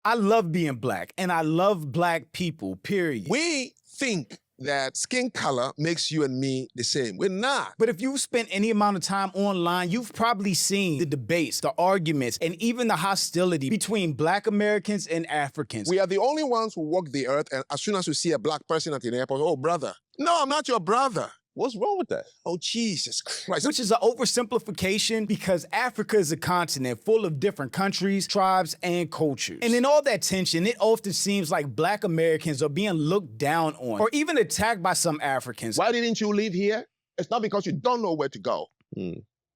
I love being black, and I love black people, period. We think that skin color makes you and me the same. We're not. But if you've spent any amount of time online, you've probably seen the debates, the arguments, and even the hostility between black Americans and Africans. We are the only ones who walk the earth, and as soon as you see a black person at the airport, oh, brother. No, I'm not your brother. What's wrong with that? Oh, Jesus Christ. Which is an oversimplification because Africa is a continent full of different countries, tribes, and cultures. And in all that tension, it often seems like black Americans are being looked down on or even attacked by some Africans. Why didn't you live here? It's not because you don't know where to go.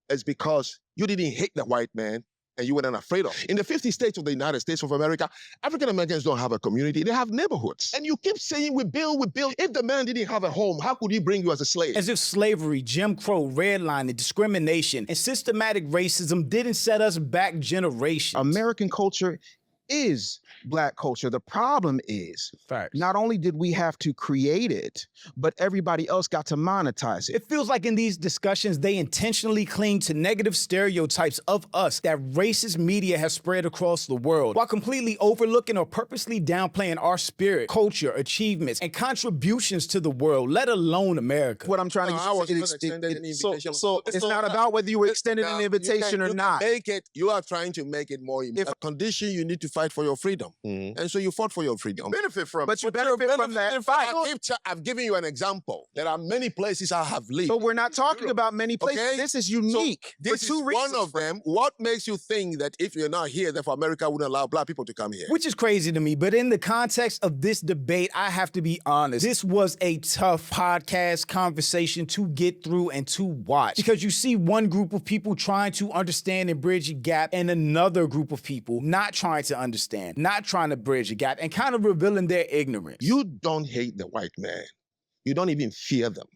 It's because you didn't hate the white man and you were not afraid of him. In the 50 states of the United States of America, African Americans don't have a community, they have neighborhoods. And you keep saying, we build, we build. If the man didn't have a home, how could he bring you as a slave? As if slavery, Jim Crow, redlining, discrimination, and systematic racism didn't set us back generations. American culture is black culture. The problem is, not only did we have to create it, but everybody else got to monetize it. It feels like in these discussions, they intentionally cling to negative stereotypes of us that racist media has spread across the world, while completely overlooking or purposely downplaying our spirit, culture, achievements, and contributions to the world, let alone America. What I'm trying to say, so it's not about whether you were extended an invitation or not. You are trying to make it more. If a condition, you need to fight for your freedom. And so you fought for your freedom. Benefit from it. But you benefit from that. I've given you an example. There are many places I have lived. But we're not talking about many places. Okay? This is unique. So this for two is reasons. one of them. What makes you think that if you're not here, therefore America wouldn't allow black people to come here? Which is crazy to me, but in the context of this debate, I have to be honest. This was a tough podcast conversation to get through and to watch. Because you see one group of people trying to understand and bridge a gap, and another group of people not trying to understand, not trying to bridge a gap, and kind of revealing their ignorance. You don't hate the white man. You don't even fear them.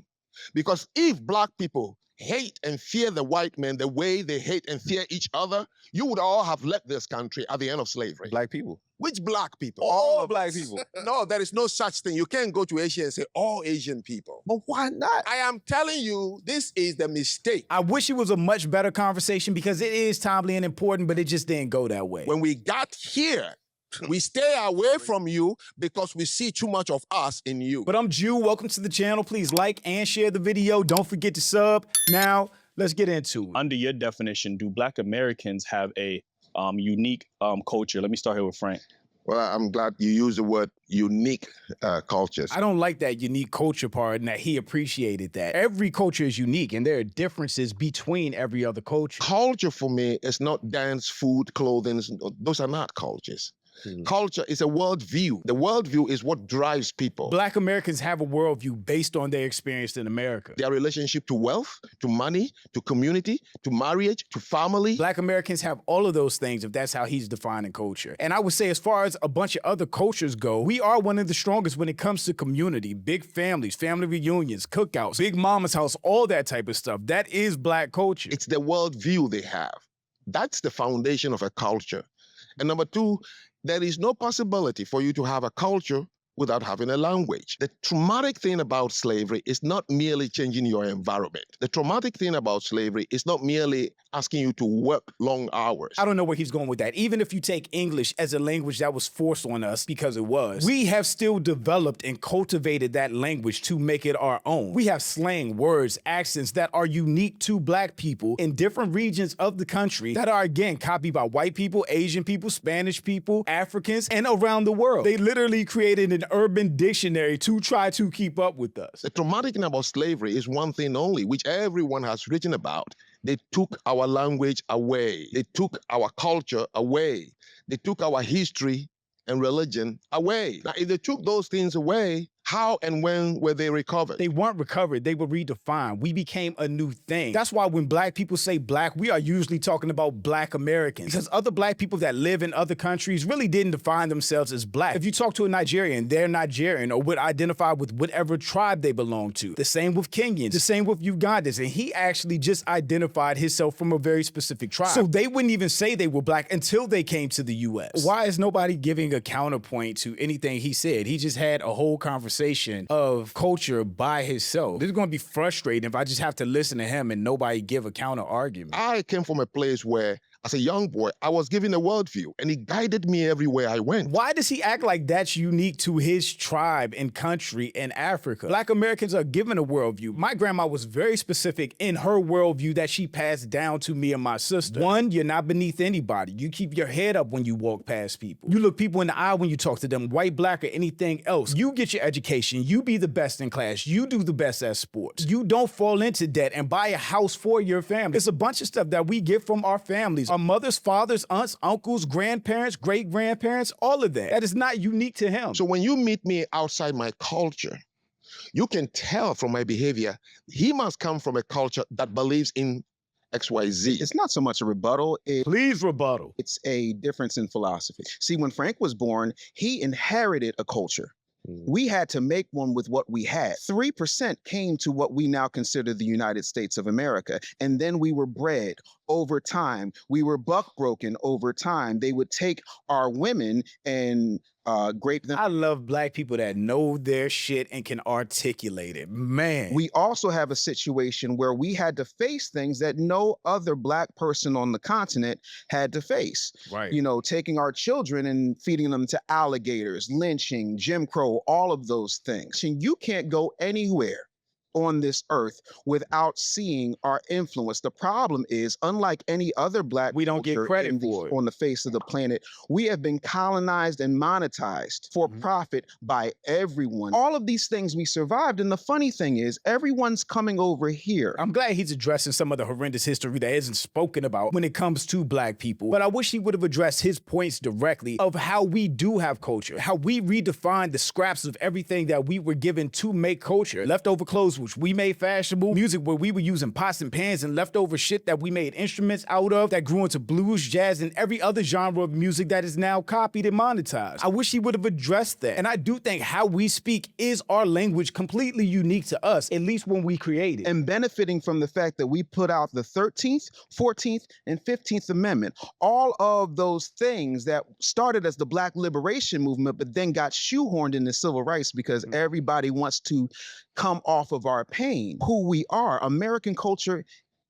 Because if black people hate and fear the white man the way they hate and fear each other, you would all have left this country at the end of slavery. Black people. Which black people? All black people. No, there is no such thing. You can't go to Asia and say all Asian people. But why not? I am telling you, this is the mistake. I wish it was a much better conversation because it is timely and important, but it just didn't go that way. When we got here, we stay away from you because we see too much of us in you. But I'm Jew. Welcome to the channel. Please like and share the video. Don't forget to sub. Now, let's get into it. Under your definition, do black Americans have a unique culture? Let me start here with Frank. Well, I'm glad you used the word unique cultures. I don't like that unique culture part and that he appreciated that. Every culture is unique and there are differences between every other culture. Culture for me is not dance, food, clothing. Those are not cultures. Culture is a worldview. The worldview is what drives people. Black Americans have a worldview based on their experience in America. Their relationship to wealth, to money, to community, to marriage, to family. Black Americans have all of those things if that's how he's defining culture. And I would say as far as a bunch of other cultures go, we are one of the strongest when it comes to community, big families, family reunions, cookouts, big mama's house, all that type of stuff. That is black culture. It's the worldview they have. That's the foundation of a culture. And number two, there is no possibility for you to have a culture without having a language. The traumatic thing about slavery is not merely changing your environment. The traumatic thing about slavery is not merely asking you to work long hours. I don't know where he's going with that. Even if you take English as a language that was forced on us because it was, we have still developed and cultivated that language to make it our own. We have slang, words, accents that are unique to black people in different regions of the country that are, again, copied by white people, Asian people, Spanish people, Africans, and around the world. They literally created an urban dictionary to try to keep up with us. The traumatic thing about slavery is one thing only, which everyone has written about. They took our language away. They took our culture away. They took our history and religion away. Now, if they took those things away, how and when were they recovered? They weren't recovered. They were redefined. We became a new thing. That's why when black people say black, we are usually talking about black Americans because other black people that live in other countries really didn't define themselves as black. If you talk to a Nigerian, they're Nigerian or would identify with whatever tribe they belong to. The same with Kenyans, the same with Ugandans. And he actually just identified himself from a very specific tribe. So they wouldn't even say they were black until they came to the US. Why is nobody giving a counterpoint to anything he said? He just had a whole conversation of culture by himself. This is going to be frustrating if I just have to listen to him and nobody give a counter argument. I came from a place where as a young boy, I was given a worldview, and it guided me everywhere I went. Why does he act like that's unique to his tribe and country in Africa? Black Americans are given a worldview. My grandma was very specific in her worldview that she passed down to me and my sister. One, you're not beneath anybody. You keep your head up when you walk past people. You look people in the eye when you talk to them, white, black, or anything else. You get your education. You be the best in class. You do the best at sports. You don't fall into debt and buy a house for your family. It's a bunch of stuff that we get from our families. Our mothers, fathers, aunts, uncles, grandparents, great-grandparents, all of that. That is not unique to him. So when you meet me outside my culture, you can tell from my behavior, he must come from a culture that believes in XYZ. It's not so much a rebuttal. Please rebuttal. It's a difference in philosophy. See, when Frank was born, he inherited a culture. We had to make one with what we had. 3% came to what we now consider the United States of America. And then we were bred over time. We were buck broken over time. They would take our women and grape them. I love black people that know their shit and can articulate it. Man. We also have a situation where we had to face things that no other black person on the continent had to face. Right. You know, taking our children and feeding them to alligators, lynching, Jim Crow, all of those things. And you can't go anywhere on this earth without seeing our influence. The problem is, unlike any other black we don't get culture credit for it on the face of the planet, we have been colonized and monetized for profit by everyone. All of these things we survived, and the funny thing is, everyone's coming over here. I'm glad he's addressing some of the horrendous history that isn't spoken about when it comes to black people, but I wish he would have addressed his points directly of how we do have culture, how we redefine the scraps of everything that we were given to make culture. Leftover clothes, which we made fashionable, music where we were using pots and pans and leftover shit that we made instruments out of that grew into blues, jazz, and every other genre of music that is now copied and monetized. I wish he would have addressed that. And I do think how we speak is our language completely unique to us, at least when we create it. And benefiting from the fact that we put out the 13th, 14th, and 15th Amendment, all of those things that started as the Black Liberation Movement, but then got shoehorned into civil rights because everybody wants to come off of our pain. Who we are, American culture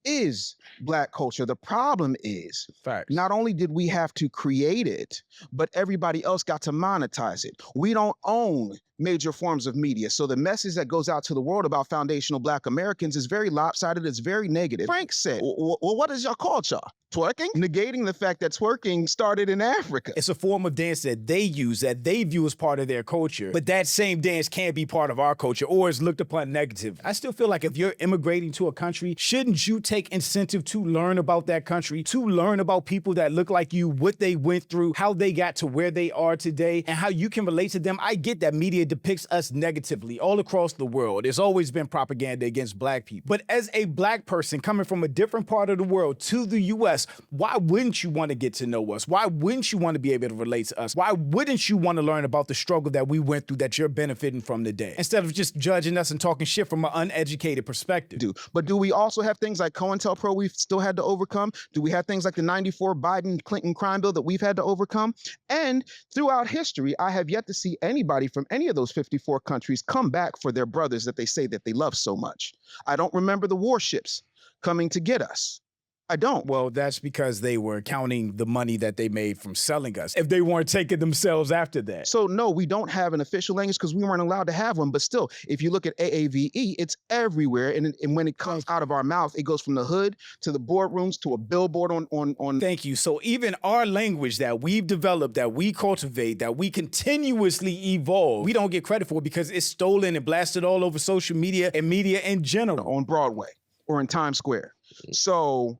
is Black culture. The problem is, not only did we have to create it, but everybody else got to monetize it. We don't own major forms of media. So the message that goes out to the world about foundational Black Americans is very lopsided, it's very negative. Frank said, well, what is your culture? Twerking? Negating the fact that twerking started in Africa. It's a form of dance that they use, that they view as part of their culture, but that same dance can't be part of our culture or is looked upon negative. I still feel like if you're immigrating to a country, shouldn't you take incentive to learn about that country, to learn about people that look like you, what they went through, how they got to where they are today, and how you can relate to them? I get that media depicts us negatively all across the world. There's always been propaganda against Black people. But as a Black person coming from a different part of the world to the US, why wouldn't you want to get to know us? Why wouldn't you want to be able to relate to us? Why wouldn't you want to learn about the struggle that we went through that you're benefiting from today? Instead of just judging us and talking shit from an uneducated perspective. But do we also have things like COINTELPRO we've still had to overcome? Do we have things like the 94 Biden-Clinton crime bill that we've had to overcome? And throughout history, I have yet to see anybody from any of those 54 countries come back for their brothers that they say that they love so much. I don't remember the warships coming to get us. I don't. Well, that's because they were counting the money that they made from selling us, if they weren't taking themselves after that. So no, we don't have an official language because we weren't allowed to have one. But still, if you look at AAVE, it's everywhere. And when it comes out of our mouth, it goes from the hood to the boardrooms to a billboard on. Thank you. So even our language that we've developed, that we cultivate, that we continuously evolve, we don't get credit for because it's stolen and blasted all over social media and media in general. On Broadway or in Times Square. So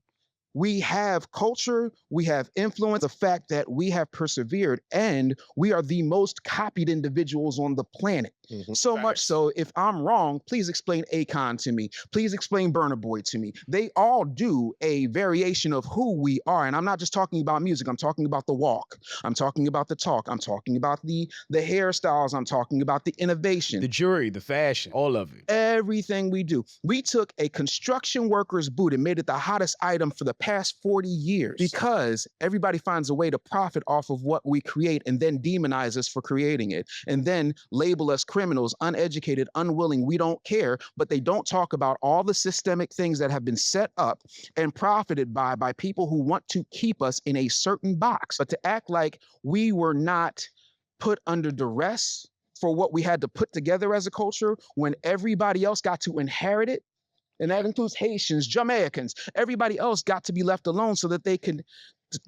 we have culture, we have influence, the fact that we have persevered, and we are the most copied individuals on the planet. So much so, if I'm wrong, please explain Akon to me. Please explain Burna Boy to me. They all do a variation of who we are. And I'm not just talking about music. I'm talking about the walk. I'm talking about the talk. I'm talking about the hairstyles. I'm talking about the innovation. The jewelry, the fashion, all of it. Everything we do. We took a construction worker's boot and made it the hottest item for the past 40 years because everybody finds a way to profit off of what we create and then demonize us for creating it and then label us criminals, uneducated, unwilling. We don't care, but they don't talk about all the systemic things that have been set up and profited by people who want to keep us in a certain box. But to act like we were not put under duress for what we had to put together as a culture when everybody else got to inherit it, and that includes Haitians, Jamaicans, everybody else got to be left alone so that they can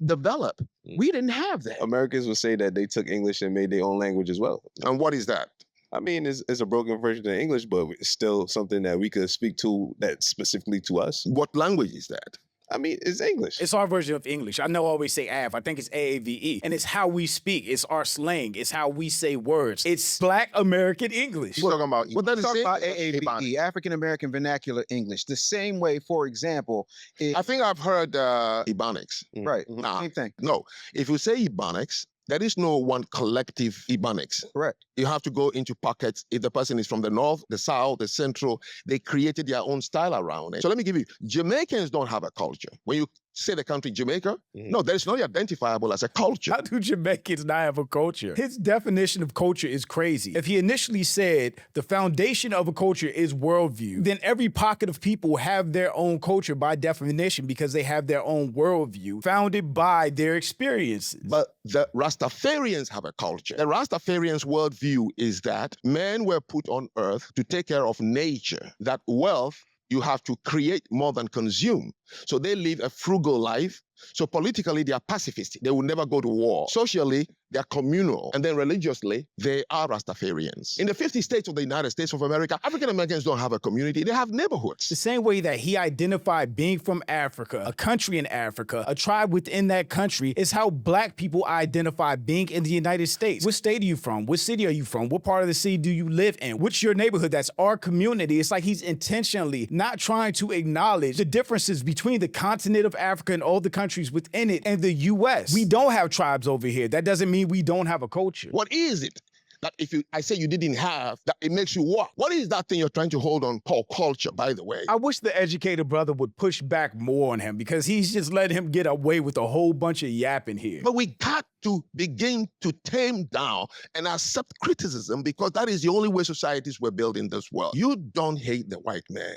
develop. We didn't have that. Americans would say that they took English and made their own language as well. And what is that? I mean, it's a broken version of English, but it's still something that we could speak to that's specifically to us. What language is that? I mean, it's English. It's our version of English. I know I always say AV. I think it's AAVE. And it's how we speak. It's our slang. It's how we say words. It's Black American English. We're talking about Well, that is talk about Ebonics. AAVE, African American Vernacular English. The same way, for example, I think I've heard Ebonics. right, Nah. same thing. No, if you say Ebonics, there is no one collective Ebonics. Correct. You have to go into pockets. If the person is from the north, the south, the central, they created their own style around it. So let me give you, Jamaicans don't have a culture. When you say the country Jamaica, no, there is no identifiable as a culture. How do Jamaicans not have a culture? His definition of culture is crazy. If he initially said the foundation of a culture is worldview, then every pocket of people have their own culture by definition because they have their own worldview founded by their experiences. But the Rastafarians have a culture. The Rastafarians' worldview is that men were put on earth to take care of nature, that wealth you have to create more than consume. So they live a frugal life. So politically, they are pacifists. They will never go to war. Socially, they are communal. And then religiously, they are Rastafarians. In the 50 states of the United States of America, African Americans don't have a community. They have neighborhoods. The same way that he identified being from Africa, a country in Africa, a tribe within that country, is how Black people identify being in the United States. What state are you from? What city are you from? What part of the city do you live in? What's your neighborhood? That's our community. It's like he's intentionally not trying to acknowledge the differences between the continent of Africa and all the countries within it and the U.S. We don't have tribes over here. That doesn't mean we don't have a culture. What is it that I say you didn't have, that it makes you what? What is that thing you're trying to hold on called culture, by the way? I wish the educated brother would push back more on him because he's just letting him get away with a whole bunch of yapping here. But we got to begin to tame down and accept criticism because that is the only way societies were built in this world. You don't hate the white man.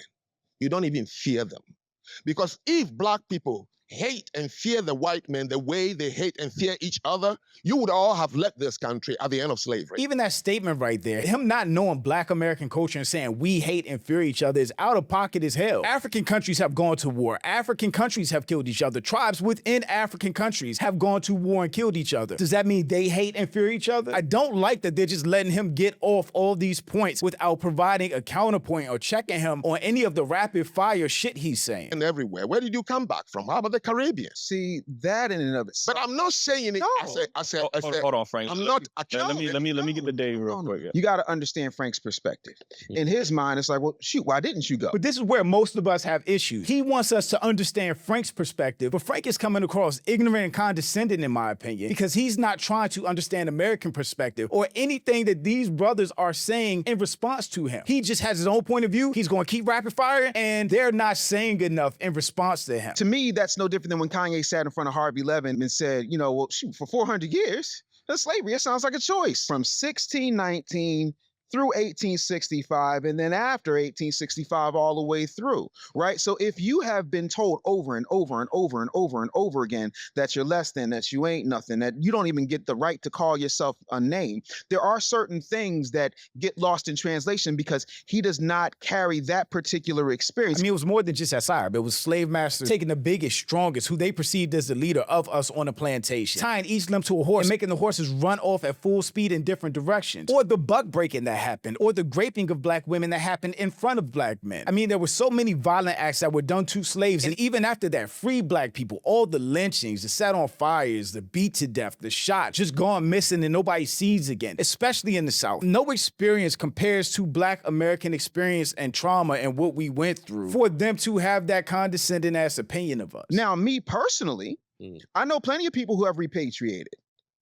You don't even fear them. Because if Black people hate and fear the white man the way they hate and fear each other, you would all have left this country at the end of slavery. Even that statement right there, him not knowing Black American culture and saying we hate and fear each other is out of pocket as hell. African countries have gone to war. African countries have killed each other. Tribes within African countries have gone to war and killed each other. Does that mean they hate and fear each other? I don't like that they're just letting him get off all these points without providing a counterpoint or checking him on any of the rapid fire shit he's saying. And everywhere. Where did you come back from? How about the Caribbean? See, that in and of itself. But I'm not saying it. No. I said, Hold on, Frank. I'm not. Let me get the day real quick. Yeah. You got to understand Frank's perspective. In his mind, it's like, well, shoot, why didn't you go? But this is where most of us have issues. He wants us to understand Frank's perspective, but Frank is coming across ignorant and condescending, in my opinion, because he's not trying to understand American perspective or anything that these brothers are saying in response to him. He just has his own point of view. He's going to keep rapid firing, and they're not saying enough in response to him. To me, that's no different than when Kanye sat in front of Harvey Levin and said, you know, well, shoot, for 400 years, that's slavery. It sounds like a choice. From 1619 through 1865, and then after 1865 all the way through, right? So if you have been told over and over and over and over and over again that you're less than, that you ain't nothing, that you don't even get the right to call yourself a name, there are certain things that get lost in translation because he does not carry that particular experience. I mean, it was more than just SIR, but it was slave masters taking the biggest, strongest, who they perceived as the leader of us on a plantation, tying each limb to a horse and making the horses run off at full speed in different directions, or the buck breaking that happened, or the raping of Black women that happened in front of Black men. I mean, there were so many violent acts that were done to slaves, and even after that, free Black people, all the lynchings, the set on fires, the beat to death, the shot, just gone missing and nobody sees again, especially in the South. No experience compares to Black American experience and trauma and what we went through for them to have that condescending ass opinion of us. Now, me personally, I know plenty of people who have repatriated.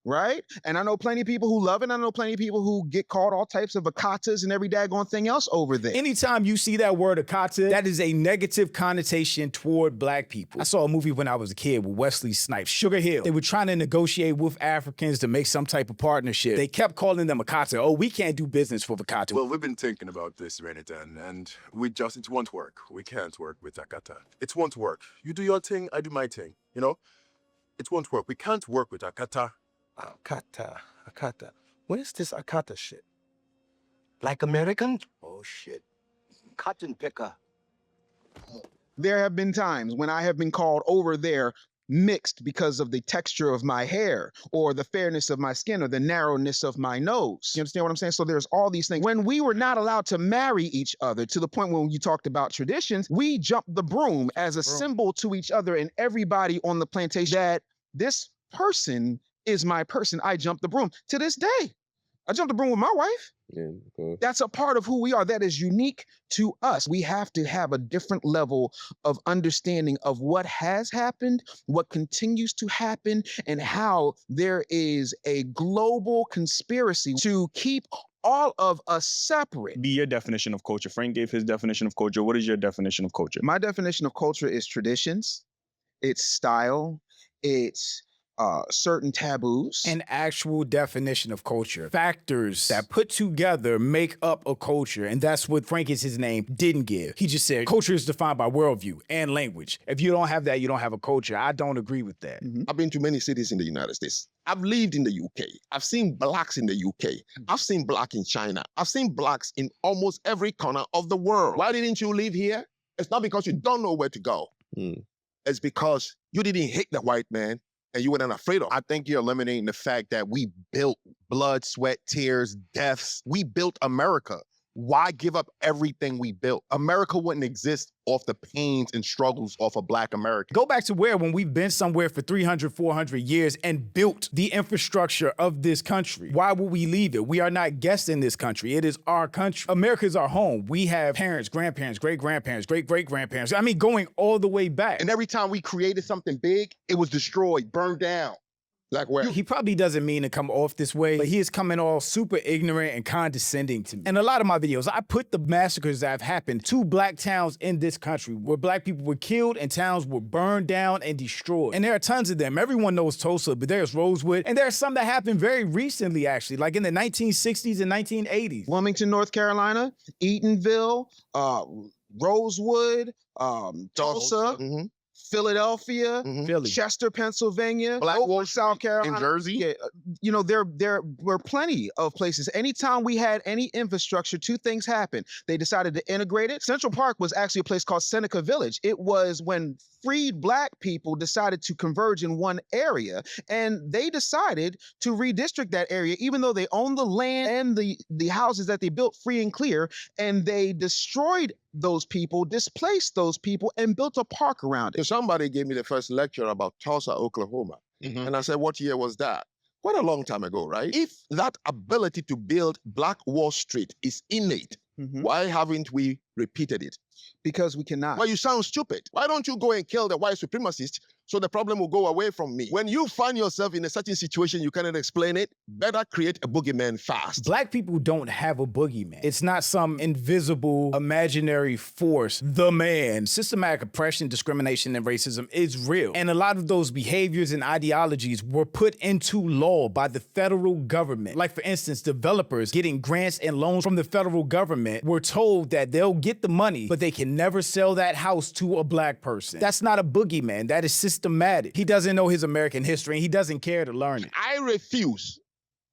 right? And I know plenty of people who love it. And I know plenty of people who get called all types of akatas and every daggone thing else over there. Anytime you see that word akata, that is a negative connotation toward black people. I saw a movie when I was a kid with Wesley Snipes, Sugar Hill. They were trying to negotiate with Africans to make some type of partnership. They kept calling them akata. Oh, we can't do business with akata. Well, we've been thinking about this, Renatan, and it won't work. We can't work with Akata. It won't work. You do your thing, I do my thing, you know? It won't work. We can't work with Akata. Akata. Where's this Akata shit? Black American? Oh, shit. Cotton picker. There have been times when I have been called over there mixed because of the texture of my hair or the fairness of my skin or the narrowness of my nose. You understand what I'm saying? So there's all these things. When we were not allowed to marry each other, to the point when you talked about traditions, we jumped the broom as a symbol to each other and everybody on the plantation that this person is my person. I jumped the broom. To this day, I jumped the broom with my wife. Yeah, okay. That's a part of who we are. That is unique to us. We have to have a different level of understanding of what has happened, what continues to happen, and how there is a global conspiracy to keep all of us separate. Be your definition of culture. Frank gave his definition of culture. What is your definition of culture? My definition of culture is traditions, it's style, it's certain taboos. An actual definition of culture. Factors that put together make up a culture. And that's what Frank is his name didn't give. He just said culture is defined by worldview and language. If you don't have that, you don't have a culture. I don't agree with that. I've been to many cities in the United States. I've lived in the UK. I've seen blacks in the UK. I've seen black in China. I've seen blacks in almost every corner of the world. Why didn't you live here? It's not because you don't know where to go. It's because you didn't hate the white man and you weren't afraid of. I think you're eliminating the fact that we built blood, sweat, tears, deaths. We built America. Why give up everything we built? America wouldn't exist off the pains and struggles of a black American. Go back to when we've been somewhere for 300, 400 years and built the infrastructure of this country. Why would we leave it? We are not guests in this country. It is our country. America is our home. We have parents, grandparents, great-grandparents, great-great-grandparents. I mean, going all the way back. And every time we created something big, it was destroyed, burned down. Like where? He probably doesn't mean to come off this way, but he is coming off super ignorant and condescending to me. In a lot of my videos, I put the massacres that have happened to black towns in this country, where black people were killed and towns were burned down and destroyed. And there are tons of them. Everyone knows Tulsa, but there's Rosewood. And there are some that happened very recently, actually, like in the 1960s and 1980s. Wilmington, North Carolina, Eatonville, Rosewood, Tulsa, Philadelphia, Philly. Chester, Pennsylvania, Black Oakland, Wall South Street Carolina. in Jersey. Yeah, you know, there were plenty of places. Anytime we had any infrastructure, two things happened. They decided to integrate it. Central Park was actually a place called Seneca Village. It was when freed black people decided to converge in one area, and they decided to redistrict that area, even though they owned the land and the houses that they built free and clear, and they destroyed those people, displaced those people, and built a park around it. So somebody gave me the first lecture about Tulsa, Oklahoma. And I said, what year was that? Quite a long time ago, right? If that ability to build Black Wall Street is innate, why haven't we repeated it? Because we cannot. Well, you sound stupid. Why don't you go and kill the white supremacist so the problem will go away from me? When you find yourself in a certain situation, you cannot explain it, better create a boogeyman fast. Black people don't have a boogeyman. It's not some invisible, imaginary force. The man. Systematic oppression, discrimination, and racism is real. And a lot of those behaviors and ideologies were put into law by the federal government. Like, for instance, developers getting grants and loans from the federal government were told that they'll get the money, but they can never sell that house to a black person. That's not a boogeyman. That is systematic. He doesn't know his American history, and he doesn't care to learn it. I refuse.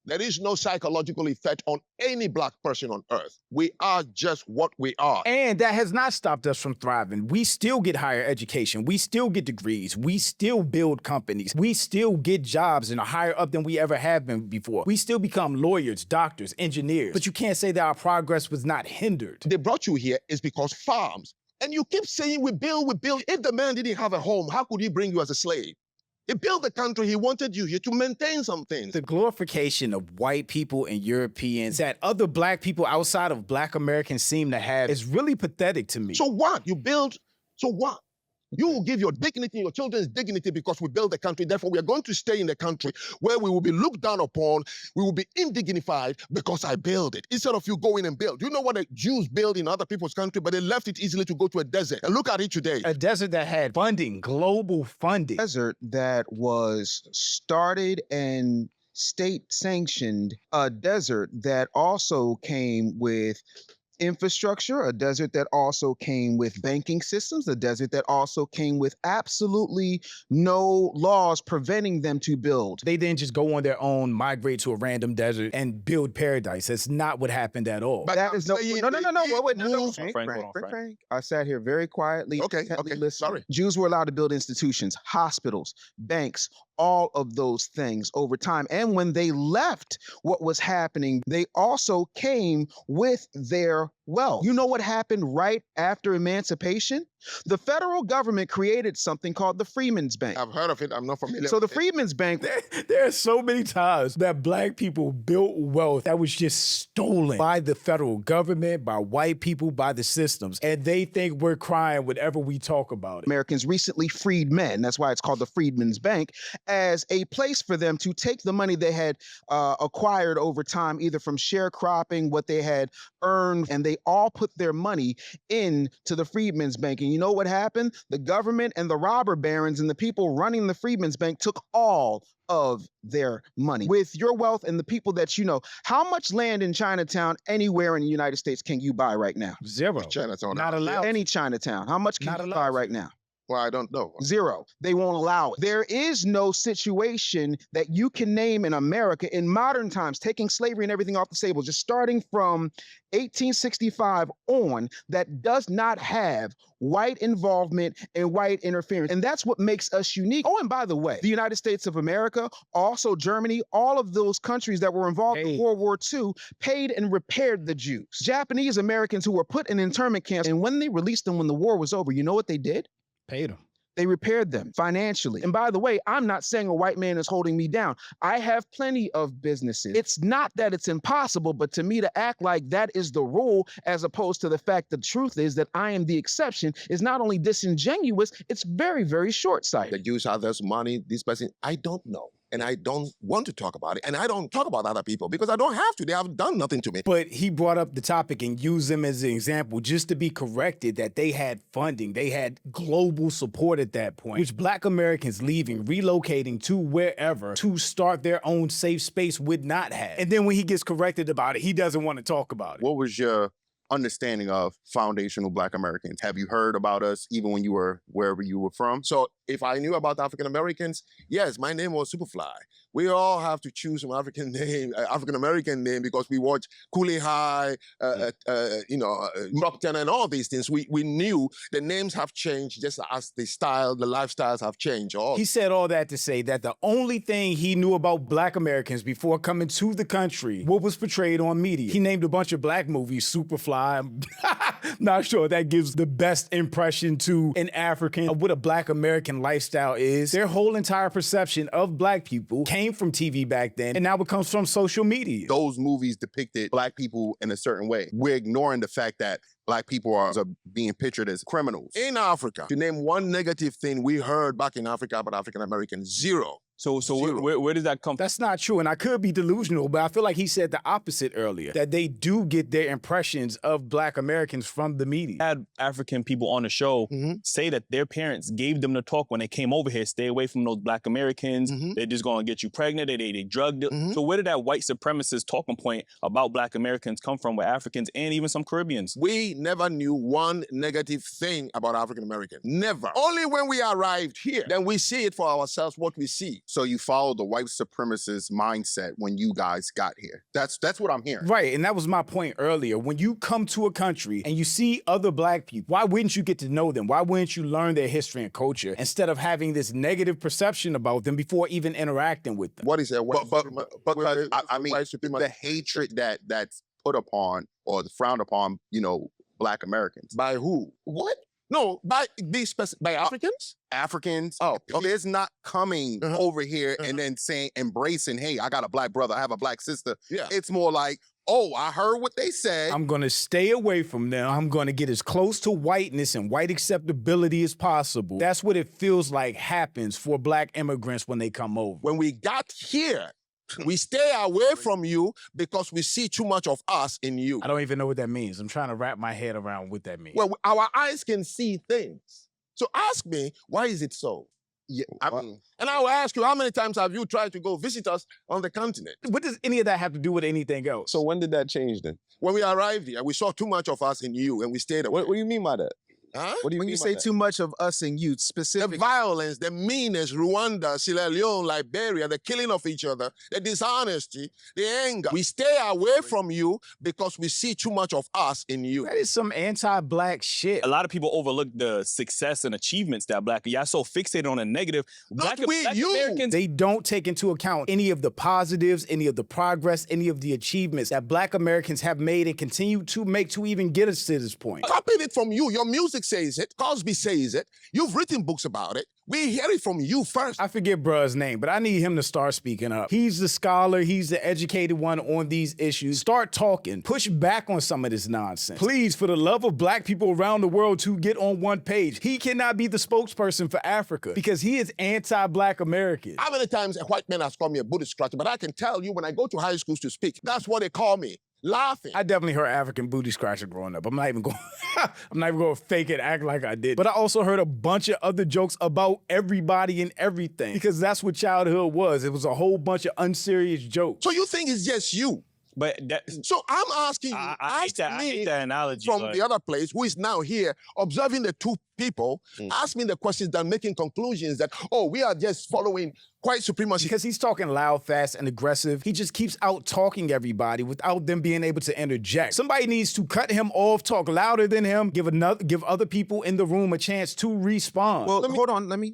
There is no psychological effect on any black person on earth. We are just what we are. And that has not stopped us from thriving. We still get higher education. We still get degrees. We still build companies. We still get jobs and are higher up than we ever have been before. We still become lawyers, doctors, engineers. But you can't say that our progress was not hindered. They brought you here is because farms. And you keep saying we build, we build. If the man didn't have a home, how could he bring you as a slave? He built the country. He wanted you here to maintain some things. The glorification of white people and Europeans that other black people outside of black Americans seem to have is really pathetic to me. So what? You build, so what? You will give your dignity, your children's dignity, because we build the country. Therefore, we are going to stay in the country where we will be looked down upon. We will be indignified because I build it. Instead of you going and build. You know what the Jews build in other people's country, but they left it easily to go to a desert. And look at it today. A desert that had funding, global funding. Desert that was started and state sanctioned, a desert that also came with infrastructure, a desert that also came with banking systems, a desert that also came with absolutely no laws preventing them to build. They didn't just go on their own, migrate to a random desert and build paradise. That's not what happened at all. But That I'm is no, saying no. they Wait, no. moved- Frank. I sat here very quietly. Okay, intently okay, listening. sorry. Jews were allowed to build institutions, hospitals, banks, all of those things over time. And when they left what was happening, they also came with their wealth. You know what happened right after emancipation? The federal government created something called the Freedmen's Bank. I've heard of it. I'm not familiar. So the with it. Freedmen's Bank, There are so many times that black people built wealth that was just stolen by the federal government, by white people, by the systems. And they think we're crying whenever we talk about it. Americans recently freed men, that's why it's called the Freedmen's Bank, as a place for them to take the money they had acquired over time, either from sharecropping, what they had earned, and they all put their money into the Freedmen's Bank. And you know what happened? The government and the robber barons and the people running the Freedmen's Bank took all of their money. With your wealth and the people that you know, how much land in Chinatown anywhere in the United States can you buy right now? Zero. Chinatown. Not allowed. Any Chinatown, how much can Not you allowed buy to. right now? Well, I don't know. Zero. They won't allow it. There is no situation that you can name in America in modern times, taking slavery and everything off the table, just starting from 1865 on, that does not have white involvement and white interference. And that's what makes us unique. Oh, and by the way, the United States of America, also Germany, all of those countries that were involved in World War II paid and repaired the Jews. Japanese Americans who were put in internment camps, and when they released them when the war was over, you know what they did? Paid them. They repaired them financially. And by the way, I'm not saying a white man is holding me down. I have plenty of businesses. It's not that it's impossible, but to me to act like that is the rule, as opposed to the fact the truth is that I am the exception, is not only disingenuous, it's very, very short-sighted. The Jews have this money, this person. I don't know. And I don't want to talk about it. And I don't talk about other people because I don't have to. They have done nothing to me. But he brought up the topic and used them as an example just to be corrected that they had funding. They had global support at that point, which black Americans leaving, relocating to wherever to start their own safe space would not have. And then when he gets corrected about it, he doesn't want to talk about it. What was your understanding of foundational Black Americans? Have you heard about us even when you were wherever you were from? So if I knew about African Americans, yes, my name was Superfly. We all have to choose some African name, African American name, because we watch Cooley High, Rockton, and all these things. We knew the names have changed just as the style, the lifestyles have changed. He said all that to say that the only thing he knew about black Americans before coming to the country, what was portrayed on media. He named a bunch of black movies, Superfly. I'm not sure that gives the best impression to an African of what a black American lifestyle is. Their whole entire perception of black people came from TV back then, and now it comes from social media. Those movies depicted Black people in a certain way. We're ignoring the fact that Black people are being pictured as criminals. In Africa, to name one negative thing we heard back in Africa about African Americans, zero. So where does that come from? That's not true, and I could be delusional, but I feel like he said the opposite earlier, that they do get their impressions of black Americans from the media. I had African people on the show say that their parents gave them the talk when they came over here, stay away from those black Americans, they're just gonna get you pregnant, they drugged it. So where did that white supremacist talking point about black Americans come from with Africans and even some Caribbeans? We never knew one negative thing about African Americans. Never. Only when we arrived here, then we see it for ourselves, what we see. So you follow the white supremacist mindset when you guys got here. That's what I'm hearing. Right, and that was my point earlier. When you come to a country and you see other black people, why wouldn't you get to know them? Why wouldn't you learn their history and culture instead of having this negative perception about them before even interacting with them? What is that? Because I mean, the hatred that's put upon or frowned upon, Black Americans. By who? What? No, by Africans? Africans. Oh, okay. It's not coming over here and then embracing, hey, I got a black brother, I have a black sister. Yeah. It's more like, oh, I heard what they said. I'm gonna stay away from them. I'm gonna get as close to whiteness and white acceptability as possible. That's what it feels like happens for black immigrants when they come over. When we got here, we stay away from you because we see too much of us in you. I don't even know what that means. I'm trying to wrap my head around what that means. Well, our eyes can see things. So ask me, why is it so? Yeah, And I will ask you, how many times have you tried to go visit us on the continent? What does any of that have to do with anything else? So when did that change then? When we arrived here, we saw too much of us in you and we stayed away. What do you mean by that? Huh? What do you When mean you by say that? too much of us and you, The specific. violence, the meanness, Rwanda, Sierra Leone, Liberia, the killing of each other, the dishonesty, the anger. We stay away from you because we see too much of us in you. That is some anti-black shit. A lot of people overlook the success and achievements that black. Y'all so fixated on the negative. Not Black, we, black you. Americans. They don't take into account any of the positives, any of the progress, any of the achievements that black Americans have made and continue to make to even get us to this point. Copied it from you. Your music says it. Cosby says it. You've written books about it. We hear it from you first. I forget bruh's name, but I need him to start speaking up. He's the scholar, he's the educated one on these issues. Start talking, push back on some of this nonsense. Please, for the love of black people around the world, to get on one page. He cannot be the spokesperson for Africa because he is anti-black American. How many times a white man has called me a booty scratcher? But I can tell you when I go to high schools to speak, that's what they call me. Laughing. I definitely heard African booty scratcher growing up. I'm not even going to fake it, act like I did. But I also heard a bunch of other jokes about everybody and everything because that's what childhood was. It was a whole bunch of unserious jokes. So you think it's just you? But that, So I'm asking you, I hate ask I me hate that analogy. from like- the other place who is now here observing the two people, ask me the questions that making conclusions that, oh, we are just following white supremacy. Because he's talking loud, fast, and aggressive. He just keeps out talking everybody without them being able to interject. Somebody needs to cut him off, talk louder than him, give other people in the room a chance to respond. Well, hold on. Let me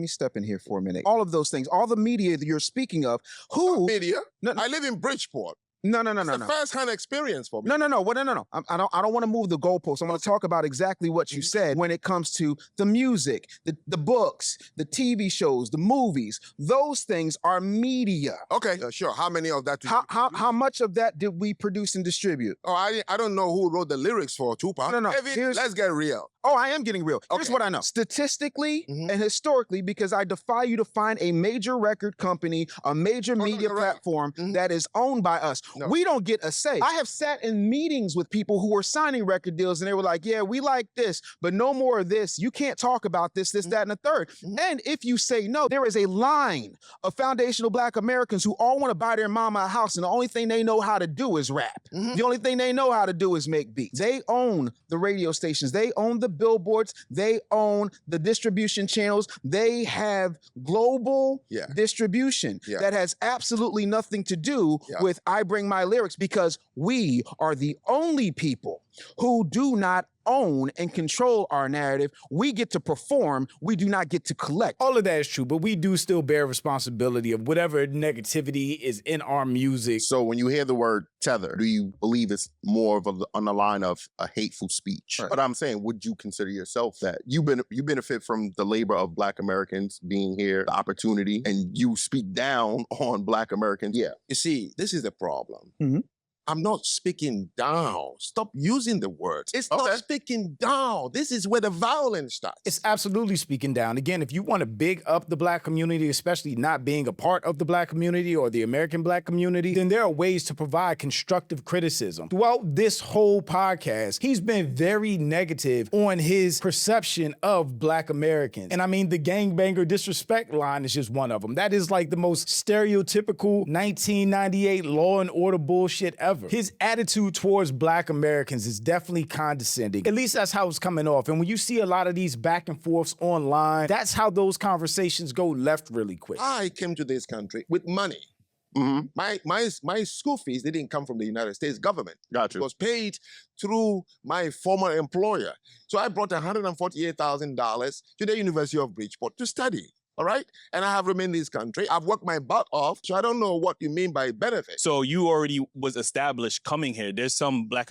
step in here for a minute. All of those things, all the media that you're speaking of, who? Media. No, I live in Bridgeport. No. It's a first-hand experience for me. No. I don't want to move the goalposts. I want to talk about exactly what you said when it comes to the music, the books, the TV shows, the movies. Those things are media. Okay, sure. How many of that? How much of that did we produce and distribute? Oh, I don't know who wrote the lyrics for Tupac. No. David, let's get real. Oh, I am getting real. Here's Okay. what I know. Statistically and historically, because I defy you to find a major record company, a major media you're right. platform that is owned by us. No. We don't get a say. I have sat in meetings with people who were signing record deals and they were like, yeah, we like this, but no more of this. You can't talk about this, that, and the third. And if you say no, there is a line of foundational black Americans who all want to buy their mama a house and the only thing they know how to do is rap. The only thing they know how to do is make beats. They own the radio stations. They own the billboards. They own the distribution channels. They have global distribution that has absolutely nothing to do with I bring my lyrics, because we are the only people who do not own and control our narrative. We get to perform. We do not get to collect. All of that is true, but we do still bear responsibility of whatever negativity is in our music. So when you hear the word tether, do you believe it's more of on the line of a hateful speech? Right. But I'm saying, would you consider yourself that you benefit from the labor of Black Americans being here, the opportunity, and you speak down on Black Americans? Yeah. You see, this is the problem. Mhm. I'm not speaking down. Stop using the words. It's not speaking down. This is where the violence starts. It's absolutely speaking down. Again, if you want to big up the black community, especially not being a part of the black community or the American black community, then there are ways to provide constructive criticism. Throughout this whole podcast, he's been very negative on his perception of black Americans. And I mean, the gangbanger disrespect line is just one of them. That is like the most stereotypical 1998 Law and Order bullshit ever. His attitude towards black Americans is definitely condescending. At least that's how it's coming off. And when you see a lot of these back and forths online, that's how those conversations go left really quick. I came to this country with money. My school fees didn't come from the United States government. Gotcha. It was paid through my former employer. So I brought $148,000 to the University of Bridgeport to study. All right? And I have remained in this country. I've worked my butt off, so I don't know what you mean by benefit. So you already was established coming here. There's some black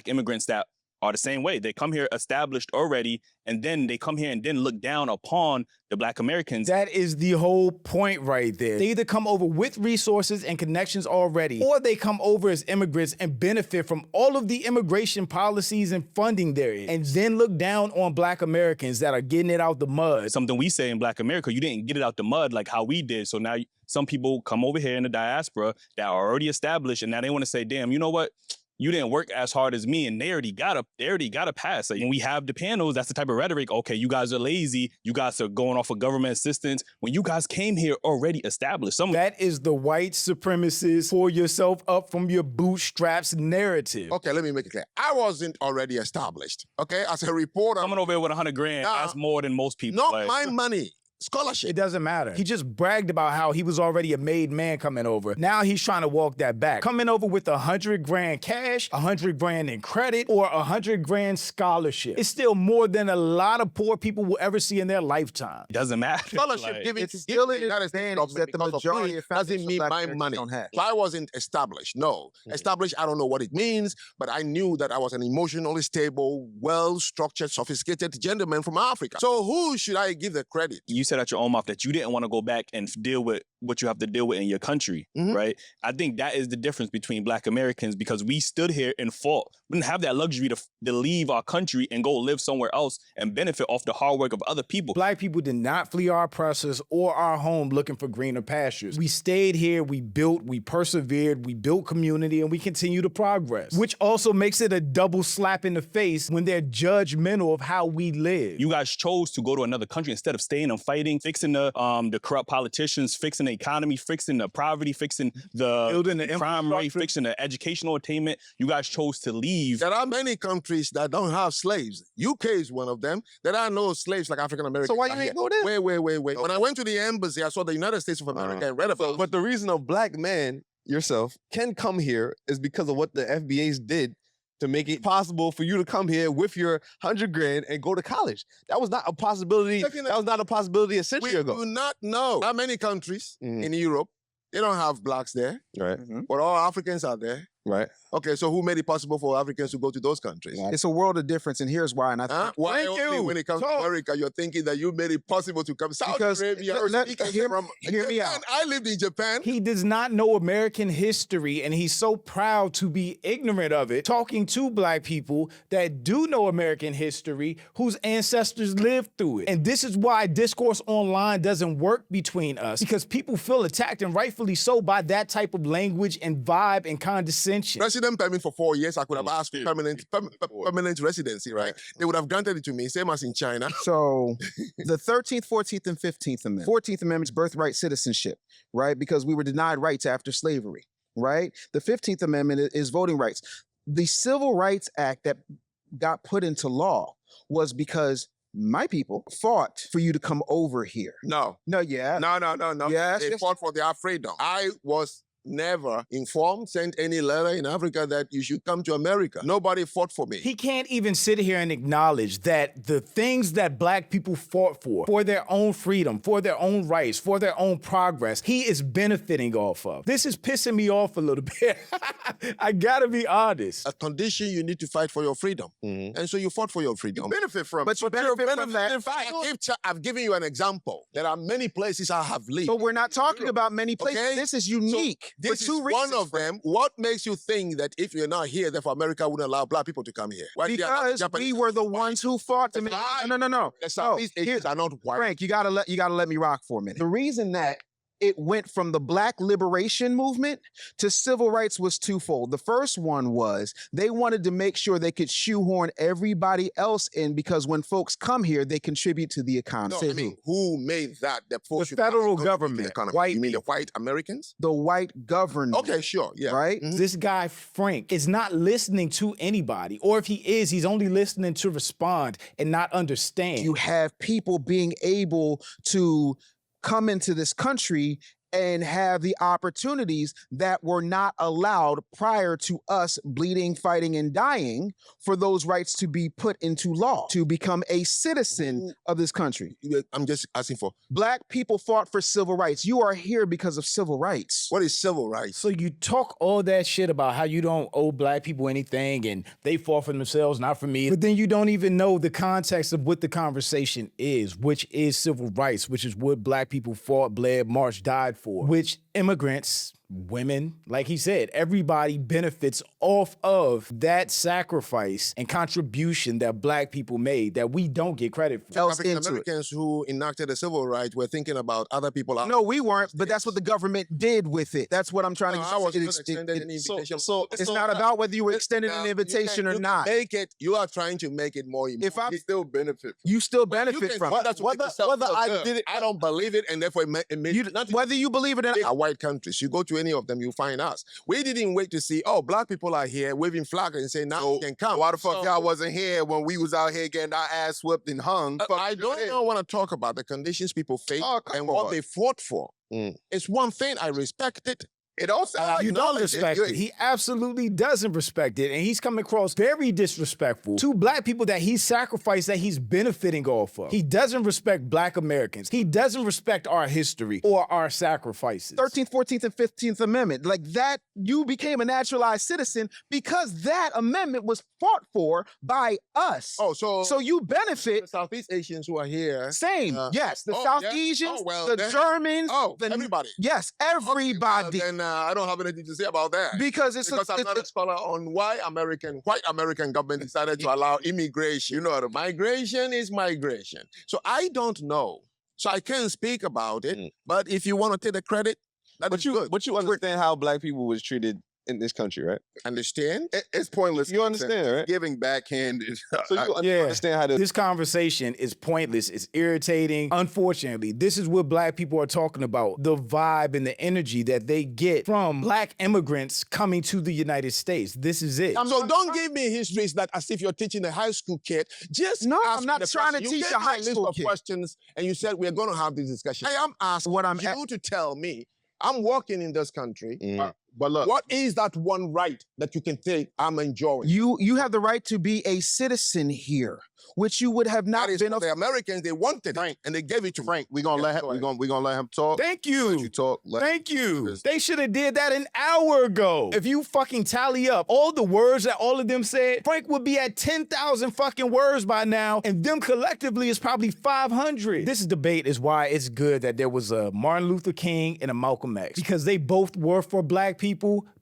immigrants that are the same way. They come here established already, and then they come here and then look down upon the Black Americans. That is the whole point right there. They either come over with resources and connections already, or they come over as immigrants and benefit from all of the immigration policies and funding there is, and then look down on Black Americans that are getting it out the mud. Something we say in Black America, you didn't get it out the mud like how we did. So now some people come over here in the diaspora that are already established, and now they want to say, damn, you know what? You didn't work as hard as me, and they already got a pass. Like, when we have the panels, that's the type of rhetoric. Okay, you guys are lazy. You guys are going off of government assistance. When you guys came here already established, that is the white supremacist pull yourself up from your bootstraps narrative. Okay, let me make it clear. I wasn't already established. Okay, as a reporter, coming over here with 100 grand, that's more than most people. Not my money. Scholarship. It doesn't matter. He just bragged about how he was already a made man coming over. Now he's trying to walk that back. Coming over with 100 grand cash, 100 grand in credit, or 100 grand scholarship. It's still more than a lot of poor people will ever see in their lifetime. It doesn't matter. Scholarship Like, giving It's still an advantage that the majority of doesn't mean Black my Americans money. don't have. So I wasn't established. No. Established, I don't know what it means, but I knew that I was an emotionally stable, well-structured, sophisticated gentleman from Africa. So who should I give the credit? You said at your own mouth that you didn't want to go back and deal with what you have to deal with in your country, right? I think that is the difference between Black Americans, because we stood here and fought. We didn't have that luxury to leave our country and go live somewhere else and benefit off the hard work of other people. Black people did not flee our oppressors or our home looking for greener pastures. We stayed here, we built, we persevered, we built community, and we continue to progress, which also makes it a double slap in the face when they're judgmental of how we live. You guys chose to go to another country instead of staying and fighting, fixing the corrupt politicians, fixing the economy, fixing the poverty, fixing the building the crime rate, fixing the educational attainment. You guys chose to leave. There are many countries that don't have slaves. UK is one of them. There are no slaves like African Americans. So why you ain't go there? Wait. When I went to the embassy, I saw the United States of America and read about. But the reason a Black man, yourself, can come here is because of what the FBAs did to make it possible for you to come here with your 100 grand and go to college. That was not a possibility. That was not a possibility a century ago. We do not know. There are many countries in Europe, they don't have Blacks there, Right. but all Africans are there. Right. Okay, so who made it possible for Africans to go to those countries? It's a world of difference, and here's why. And I think Why Thank only you. when it comes to America, you're thinking that you made it possible to come South Because Arabia or let- speakers hear- from hear me Japan. out. I lived in Japan. He does not know American history, and he's so proud to be ignorant of it, talking to Black people that do know American history, whose ancestors lived through it. And this is why discourse online doesn't work between us, because people feel attacked, and rightfully so, by that type of language and vibe and condescension. Resident permit for 4 years, I could have asked for permanent residency, right? They would have granted it to me, same as in China. so. The 13th, 14th, and 15th Amendment. 14th Amendment is birthright citizenship, right? Because we were denied rights after slavery, right? The 15th Amendment is voting rights. The Civil Rights Act that got put into law was because my people fought for you to come over here. No. No, yeah. No. Yes, They yes. fought for their freedom. I was never informed, sent any letter in Africa that you should come to America. Nobody fought for me. He can't even sit here and acknowledge that the things that Black people fought for their own freedom, for their own rights, for their own progress, he is benefiting off of. This is pissing me off a little bit. I gotta be honest. A condition, you need to fight for your freedom. And so you fought for your freedom. Benefit from But you benefit from that. In fact, I've given you an example. There are many places I have lived. But we're not talking about many places. Okay? This is unique. This for two is reasons. one of them. What makes you think that if you're not here, therefore America wouldn't allow Black people to come here? Why they are not Because Japanese? we were the ones who fought to make. No. The Southeast Asians are not white. Frank, you gotta let me rock for a minute. The reason that it went from the Black liberation movement to civil rights was twofold. The first one was they wanted to make sure they could shoehorn everybody else in, because when folks come here, they contribute to the economy. No, I mean, who made that? The federal government, white You mean the white Americans? The white government. Okay, sure, yeah. Right? This guy, Frank, is not listening to anybody. Or if he is, he's only listening to respond and not understand. You have people being able to come into this country and have the opportunities that were not allowed prior to us bleeding, fighting, and dying for those rights to be put into law, to become a citizen of this country. I'm just asking for. Black people fought for civil rights. You are here because of civil rights. What is civil rights? So you talk all that shit about how you don't owe black people anything and they fought for themselves, not for me. But then you don't even know the context of what the conversation is, which is civil rights, which is what black people fought, bled, marched, died for, which immigrants, women, like he said, everybody benefits off of that sacrifice and contribution that black people made that we don't get credit for. African Americans who enacted the civil rights were thinking about other people. No, we weren't, but that's what the government did with it. That's what I'm trying to No, say. I was not extended an invitation. It's not about whether you were extended an invitation or not. Make it. You are trying to make it more. If I still benefit. you still benefit from it. That's whether I did it. I don't believe it, and therefore it made nothing. Whether you believe it or Our not. white countries, you go to any of them, you find us. We didn't wait to see, oh, black people are here waving flag and say, now you can come. Why the fuck y'all wasn't here when we was out here getting our ass whipped and hung? I don't want to talk about the conditions people face and what they fought for. It's one thing, I respect it. It also You don't respect it. He absolutely doesn't respect it. And he's coming across very disrespectful to black people that he sacrificed, that he's benefiting off of. He doesn't respect black Americans. He doesn't respect our history or our sacrifices. 13th, 14th, and 15th Amendment. Like that, you became a naturalized citizen because that amendment was fought for by us. Oh, so you benefit. the Southeast Asians who are here. Same. Yes. The oh, South yeah? Asians, Oh, well, the then- Germans. Everybody. Yes, everybody. Then I don't have anything to say about that. Because it's I'm not a scholar on why white American government decided to allow immigration. You know, migration is migration. So I don't know. So I can't speak about it. But if you want to take the credit, But you understand how black people was treated in this country, right? Understand? It's pointless. You understand, right? Giving backhanded. So you understand how to. This conversation is pointless. It's irritating. Unfortunately, this is what black people are talking about. The vibe and the energy that they get from black immigrants coming to the United States. This is it. So don't give me histories that as if you're teaching a high school kid. Just No, ask I'm not me the trying to question. You teach gave a high me list school of kid. questions, and you said we're going to have this discussion. I am asking What I'm you to tell me. I'm working in this country. But look, What is that one right that you can say I'm enjoying? You have the right to be a citizen here, which you would have not That is been. for the Americans. They wanted it, and they gave it to Frank, we're gonna let him. We're gonna let him talk. Thank Let you you. talk. Thank you. They should have did that an hour ago. If you fucking tally up all the words that all of them said, Frank would be at 10,000 fucking words by now, and them collectively is probably 500. This debate is why it's good that there was a Martin Luther King and a Malcolm X, because they both were for black people,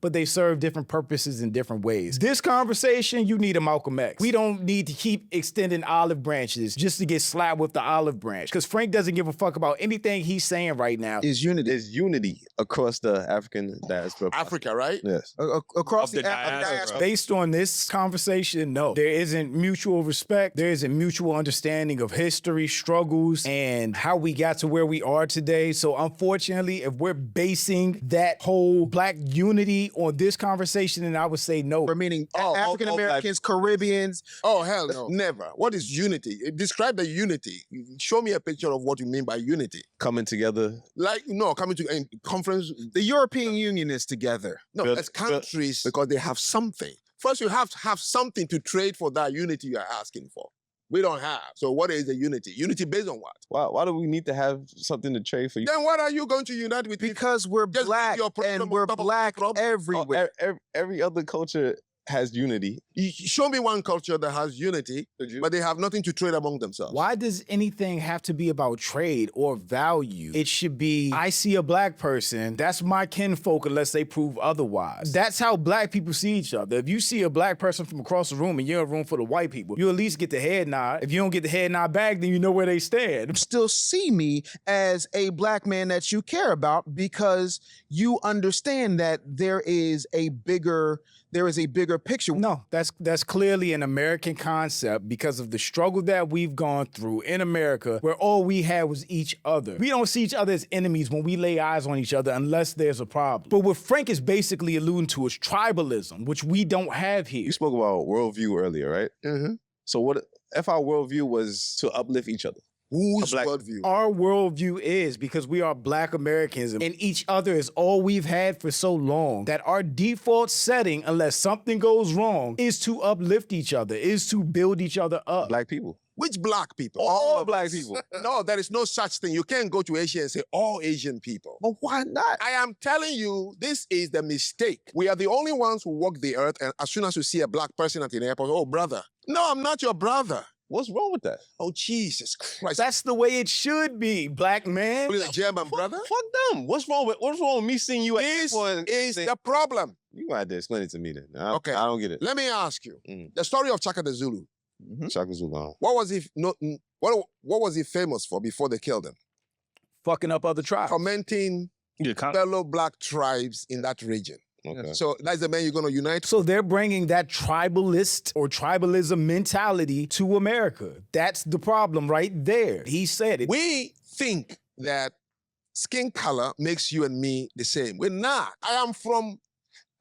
but they serve different purposes in different ways. This conversation, you need a Malcolm X. We don't need to keep extending olive branches just to get slapped with the olive branch, because Frank doesn't give a fuck about anything he's saying right now. Is unity. There's unity across the African diaspora. Africa, right? Yes. Across Of the African diaspora. Based on this conversation, no. There isn't mutual respect. There isn't mutual understanding of history, struggles, and how we got to where we are today. So unfortunately, if we're basing that whole black unity on this conversation, then I would say no. meaning Oh, African Americans, Caribbeans. Oh, hell no. Never. What is unity? Describe the unity. Show me a picture of what you mean by unity. Coming together. Like, no, coming to a conference. The European Union is together. No, Build- as countries, because they have something. First, you have to have something to trade for that unity you're asking for. We don't have. So what is the unity? Unity based on what? Why do we need to have something to trade for you? Then what are you going to unite with? Because we're Just black your problem and we're on top of black problem. everywhere. Every other culture has unity. Show me one culture that has unity, but they have nothing to trade among themselves. Why does anything have to be about trade or value? It should be, I see a black person, that's my kinfolk unless they prove otherwise. That's how black people see each other. If you see a black person from across the room and you're in a room full of white people, you at least get the head nod. If you don't get the head nod back, then you know where they stand. Still see me as a black man that you care about because you understand that there is a bigger picture. No, that's clearly an American concept because of the struggle that we've gone through in America, where all we had was each other. We don't see each other as enemies when we lay eyes on each other unless there's a problem. But what Frank is basically alluding to is tribalism, which we don't have here. You spoke about worldview earlier, right? Mm-hmm. So what if our worldview was to uplift each other? Whose black- worldview? Our worldview is because we are Black Americans and each other is all we've had for so long that our default setting, unless something goes wrong, is to uplift each other, is to build each other up. Black people. Which black people? All of black us. people. No, there is no such thing. You can't go to Asia and say all Asian people. But why not? I am telling you, this is the mistake. We are the only ones who walk the earth, and as soon as you see a black person at the airport, oh, brother. No, I'm not your brother. What's wrong with that? Oh, Jesus Christ. That's the way it should be, black man. What is a German brother? Fuck them. What's wrong with me seeing you at This airport is saying- the problem. You gonna have to explain it to me then. Okay. I don't get it. Let me ask you. Mm. The story of Chaka the Zulu. Shaka Zulu. What was he what was he famous for before they killed him? Fucking up other tribes. Tormenting fellow black tribes in that region. Okay. So that's the man you're going to unite. So they're bringing that tribalist or tribalism mentality to America. That's the problem right there. He said it. We think that skin color makes you and me the same. We're not. I am from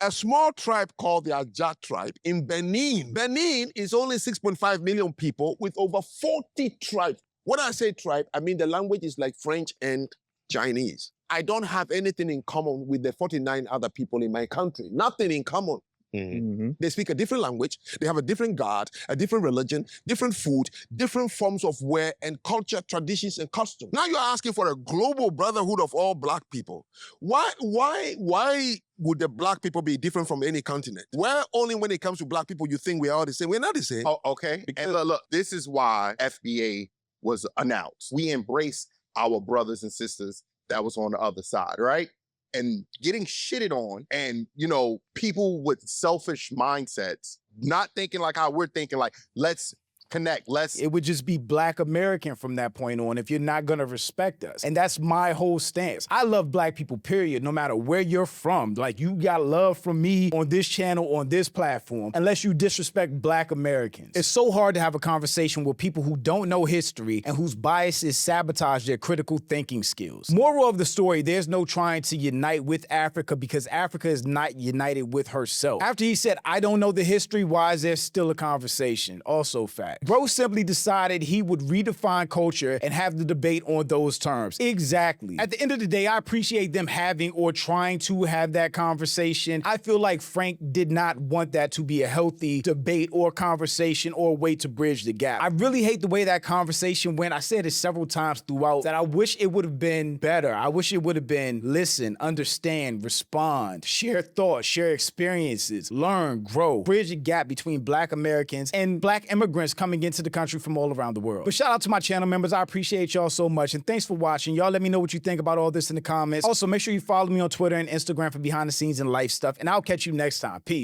a small tribe called the Ajat tribe in Benin. Benin is only 6.5 million people with over 40 tribes. When I say tribe, I mean the language is like French and Chinese. I don't have anything in common with the 49 other people in my country. Nothing in common. They speak a different language. They have a different God, a different religion, different food, different forms of wear and culture, traditions and customs. Now you're asking for a global brotherhood of all black people. Why would the black people be different from any continent? Where only when it comes to black people you think we're all the same? We're not the same. Oh, okay. And look, this is why FBA was announced. We embrace our brothers and sisters that was on the other side, right? And getting shitted on and, people with selfish mindsets, not thinking like how we're thinking, like, let's connect, It would just be Black American from that point on if you're not gonna respect us. And that's my whole stance. I love black people, period, no matter where you're from. Like, you got love from me on this channel, on this platform, unless you disrespect Black Americans. It's so hard to have a conversation with people who don't know history and whose biases sabotage their critical thinking skills. Moral of the story, there's no trying to unite with Africa because Africa is not united with herself. After he said, I don't know the history, why is there still a conversation? Also fact. Bro simply decided he would redefine culture and have the debate on those terms. Exactly. At the end of the day, I appreciate them having or trying to have that conversation. I feel like Frank did not want that to be a healthy debate or conversation or a way to bridge the gap. I really hate the way that conversation went. I said it several times throughout that I wish it would have been better. I wish it would have been listen, understand, respond, share thoughts, share experiences, learn, grow, bridge the gap between Black Americans and Black immigrants coming into the country from all around the world. But shout out to my channel members. I appreciate y'all so much. And thanks for watching. Y'all let me know what you think about all this in the comments. Also, make sure you follow me on Twitter and Instagram for behind the scenes and life stuff. And I'll catch you next time. Peace.